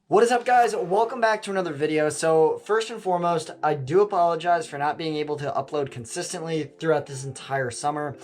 What is up, guys? Welcome back to another video. So first and foremost, I do apologize for not being able to upload consistently throughout this entire summer.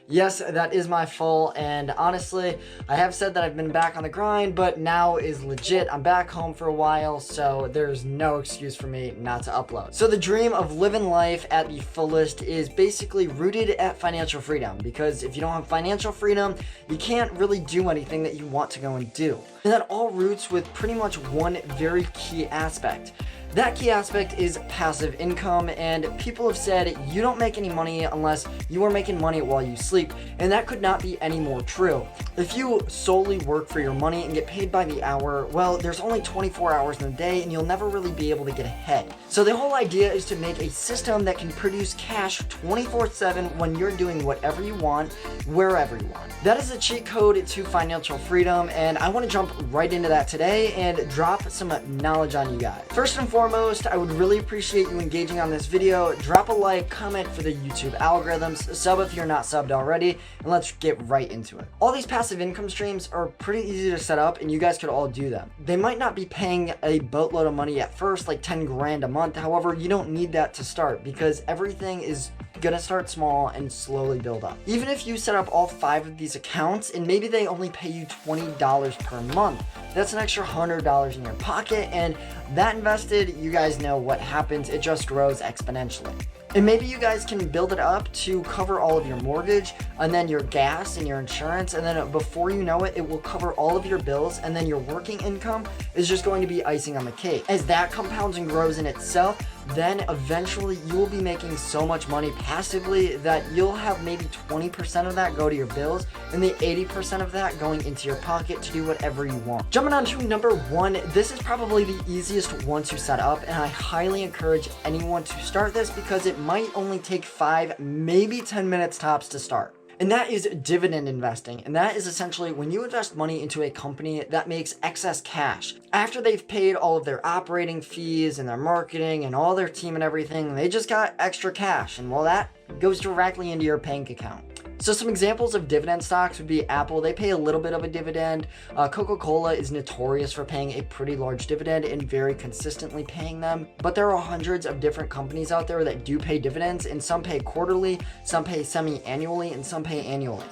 Yes, that is my fault, and honestly, I have said that I've been back on the grind, but now is legit. I'm back home for a while, so there's no excuse for me not to upload. So the dream of living life at the fullest is basically rooted at financial freedom, because if you don't have financial freedom, you can't really do anything that you want to go and do. And that all roots with pretty much one very key aspect. That key aspect is passive income, and people have said you don't make any money unless you are making money while you sleep, and that could not be any more true. If you solely work for your money and get paid by the hour, well, there's only 24 hours in a day and you'll never really be able to get ahead. So the whole idea is to make a system that can produce cash 24/7 when you're doing whatever you want, wherever you want. That is a cheat code to financial freedom, and I want to jump right into that today and drop some knowledge on you guys. First and foremost, I would really appreciate you engaging on this video. Drop a like, comment for the YouTube algorithms, sub if you're not subbed already, and let's get right into it. All these passive income streams are pretty easy to set up, and you guys could all do them. They might not be paying a boatload of money at first, like 10 grand a month. However, you don't need that to start because everything is gonna start small and slowly build up. Even if you set up all 5 of these accounts and maybe they only pay you $20 per month, that's an extra $100 in your pocket, and that invested, you guys know what happens, it just grows exponentially. And maybe you guys can build it up to cover all of your mortgage and then your gas and your insurance, and then before you know it, it will cover all of your bills, and then your working income is just going to be icing on the cake. As that compounds and grows in itself, then eventually you will be making so much money passively that you'll have maybe 20% of that go to your bills and the 80% of that going into your pocket to do whatever you want. Jumping on to number 1, this is probably the easiest one to set up, and I highly encourage anyone to start this because it might only take 5, maybe 10 minutes tops to start. And that is dividend investing. And that is essentially when you invest money into a company that makes excess cash. After they've paid all of their operating fees and their marketing and all their team and everything, they just got extra cash. And well, that goes directly into your bank account. So some examples of dividend stocks would be Apple. They pay a little bit of a dividend. Coca-Cola is notorious for paying a pretty large dividend and very consistently paying them. But there are hundreds of different companies out there that do pay dividends, and some pay quarterly, some pay semi-annually, and some pay annually.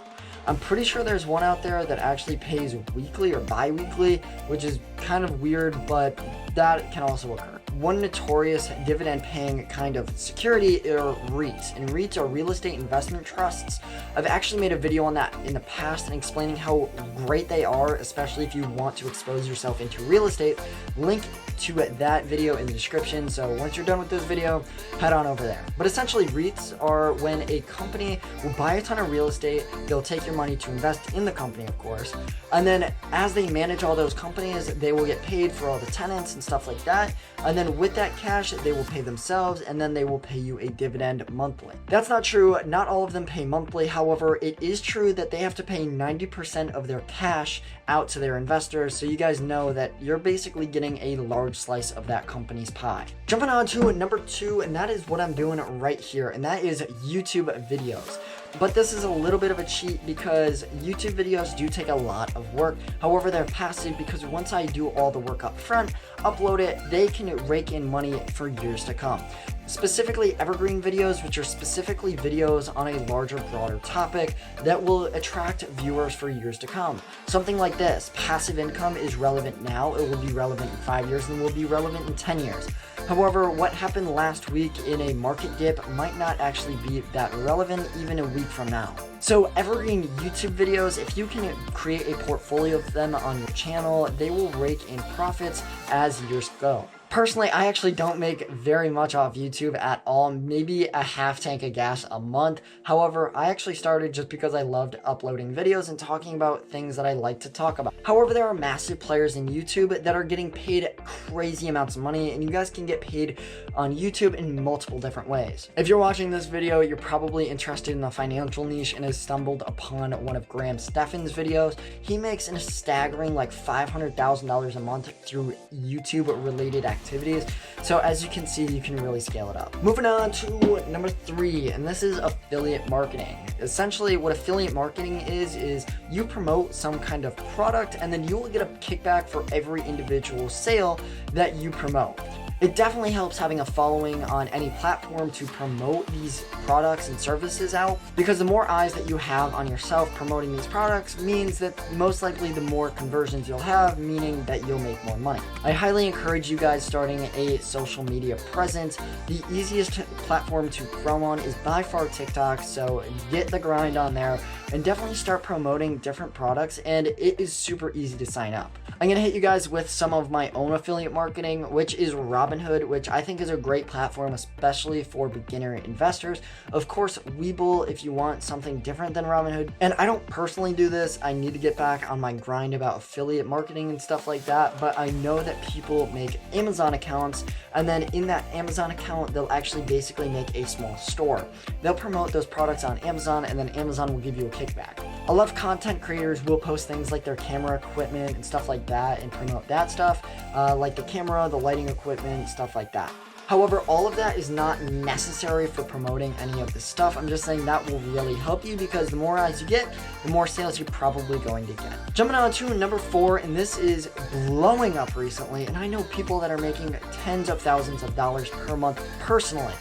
I'm pretty sure there's one out there that actually pays weekly or bi-weekly, which is kind of weird, but that can also occur. One notorious dividend-paying kind of security are REITs, and REITs are real estate investment trusts. I've actually made a video on that in the past and explaining how great they are, especially if you want to expose yourself into real estate. Link to that video in the description, so once you're done with this video, head on over there. But essentially, REITs are when a company will buy a ton of real estate, they'll take your money to invest in the company, of course, and then as they manage all those companies, they will get paid for all the tenants and stuff like that, and then with that cash, they will pay themselves, and then they will pay you a dividend monthly. That's not true. Not all of them pay monthly. However, it is true that they have to pay 90% of their cash out to their investors, so you guys know that you're basically getting a large slice of that company's pie. Jumping on to number 2, and that is what I'm doing right here, and that is YouTube videos. But this is a little bit of a cheat because YouTube videos do take a lot of work. However, they're passive because once I do all the work up front, upload it, they can rake in money for years to come. Specifically evergreen videos, which are specifically videos on a larger, broader topic that will attract viewers for years to come. Something like this, passive income is relevant now, it will be relevant in 5 years, and will be relevant in 10 years. However, what happened last week in a market dip might not actually be that relevant even a week from now. So evergreen YouTube videos, if you can create a portfolio of them on your channel, they will rake in profits as years go. Personally, I actually don't make very much off YouTube at all, maybe a half tank of gas a month. However, I actually started just because I loved uploading videos and talking about things that I like to talk about. However, there are massive players in YouTube that are getting paid crazy amounts of money, and you guys can get paid on YouTube in multiple different ways. If you're watching this video, you're probably interested in the financial niche, and recently stumbled upon one of Graham Stephan's videos. He makes a staggering like $500,000 a month through YouTube related activities. So as you can see, you can really scale it up. Moving on to number 3, and this is affiliate marketing. Essentially what affiliate marketing is you promote some kind of product and then you will get a kickback for every individual sale that you promote. It definitely helps having a following on any platform to promote these products and services out, because the more eyes that you have on yourself promoting these products means that most likely the more conversions you'll have, meaning that you'll make more money. I highly encourage you guys starting a social media presence. The easiest platform to grow on is by far TikTok, so get the grind on there and definitely start promoting different products, and it is super easy to sign up. I'm going to hit you guys with some of my own affiliate marketing, which is Robinhood, which I think is a great platform, especially for beginner investors. Of course, Webull if you want something different than Robinhood. And I don't personally do this. I need to get back on my grind about affiliate marketing and stuff like that. But I know that people make Amazon accounts, and then in that Amazon account, they'll actually basically make a small store. They'll promote those products on Amazon, and then Amazon will give you a kickback. A lot of content creators will post things like their camera equipment and stuff like that and promote that stuff, like the camera, the lighting equipment, stuff like that. However, all of that is not necessary for promoting any of this stuff. I'm just saying that will really help you, because the more eyes you get, the more sales you're probably going to get. Jumping on to number 4, and this is blowing up recently, and I know people that are making tens of thousands of dollars per month personally,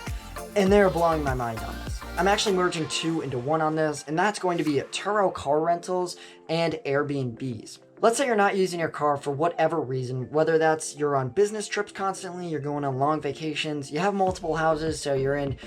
and they're blowing my mind on this. I'm actually merging 2 into 1 on this, and that's going to be Turo car rentals and Airbnbs. Let's say you're not using your car for whatever reason, whether that's you're on business trips constantly, you're going on long vacations, you have multiple houses, so you're in,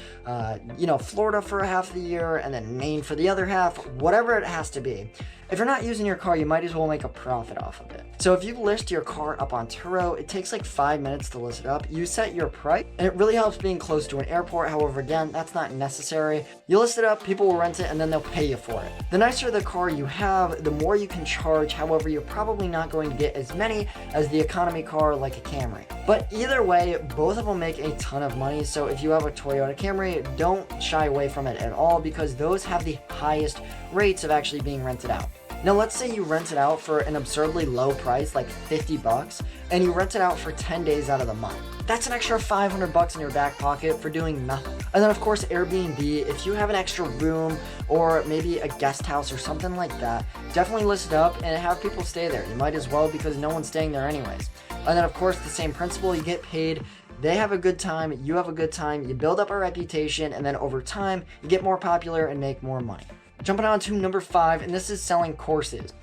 Florida for half of the year and then Maine for the other half, whatever it has to be. If you're not using your car, you might as well make a profit off of it. So if you list your car up on Turo, it takes like 5 minutes to list it up. You set your price, and it really helps being close to an airport. However, again, that's not necessary. You list it up, people will rent it, and then they'll pay you for it. The nicer the car you have, the more you can charge. However, you're probably not going to get as many as the economy car like a Camry. But either way, both of them make a ton of money. So if you have a Toyota Camry, don't shy away from it at all, because those have the highest rates of actually being rented out. Now, let's say you rent it out for an absurdly low price, like $50, and you rent it out for 10 days out of the month. That's an extra $500 in your back pocket for doing nothing. And then, of course, Airbnb, if you have an extra room or maybe a guest house or something like that, definitely list it up and have people stay there. You might as well, because no one's staying there anyways. And then, of course, the same principle, you get paid. They have a good time, you have a good time, you build up a reputation, and then over time, you get more popular and make more money. Jumping on to number 5, and this is selling courses.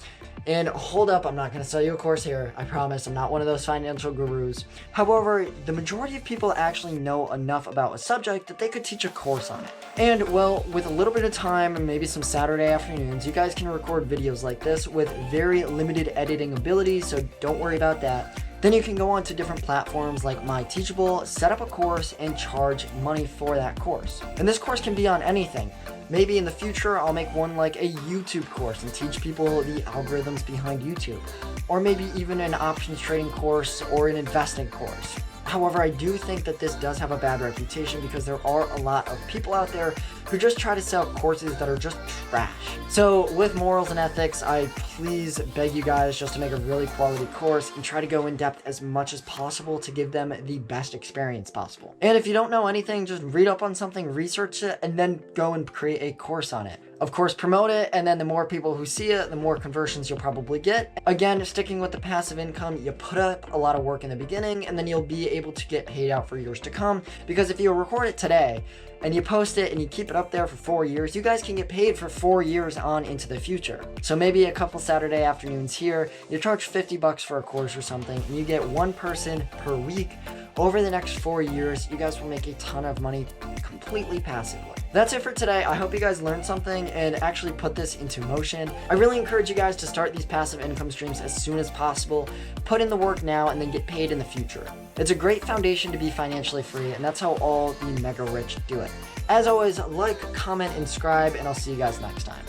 And hold up, I'm not going to sell you a course here. I promise, I'm not one of those financial gurus. However, the majority of people actually know enough about a subject that they could teach a course on it. And well, with a little bit of time and maybe some Saturday afternoons, you guys can record videos like this with very limited editing ability, so don't worry about that. Then you can go on to different platforms like MyTeachable, set up a course, and charge money for that course. And this course can be on anything. Maybe in the future, I'll make one like a YouTube course and teach people the algorithms behind YouTube. Or maybe even an options trading course or an investing course. However, I do think that this does have a bad reputation, because there are a lot of people out there who just try to sell courses that are just trash. So with morals and ethics, I please beg you guys just to make a really quality course and try to go in depth as much as possible to give them the best experience possible. And if you don't know anything, just read up on something, research it, and then go and create a course on it. Of course, promote it, and then the more people who see it, the more conversions you'll probably get. Again, sticking with the passive income, you put up a lot of work in the beginning, and then you'll be able to get paid out for years to come. Because if you record it today, and you post it and you keep it up there for 4 years, you guys can get paid for 4 years on into the future. So maybe a couple Saturday afternoons here, you charge $50 for a course or something, and you get one person per week. Over the next 4 years, you guys will make a ton of money completely passively. That's it for today. I hope you guys learned something and actually put this into motion. I really encourage you guys to start these passive income streams as soon as possible. Put in the work now and then get paid in the future. It's a great foundation to be financially free, and that's how all the mega rich do it. As always, like, comment, and subscribe, and I'll see you guys next time.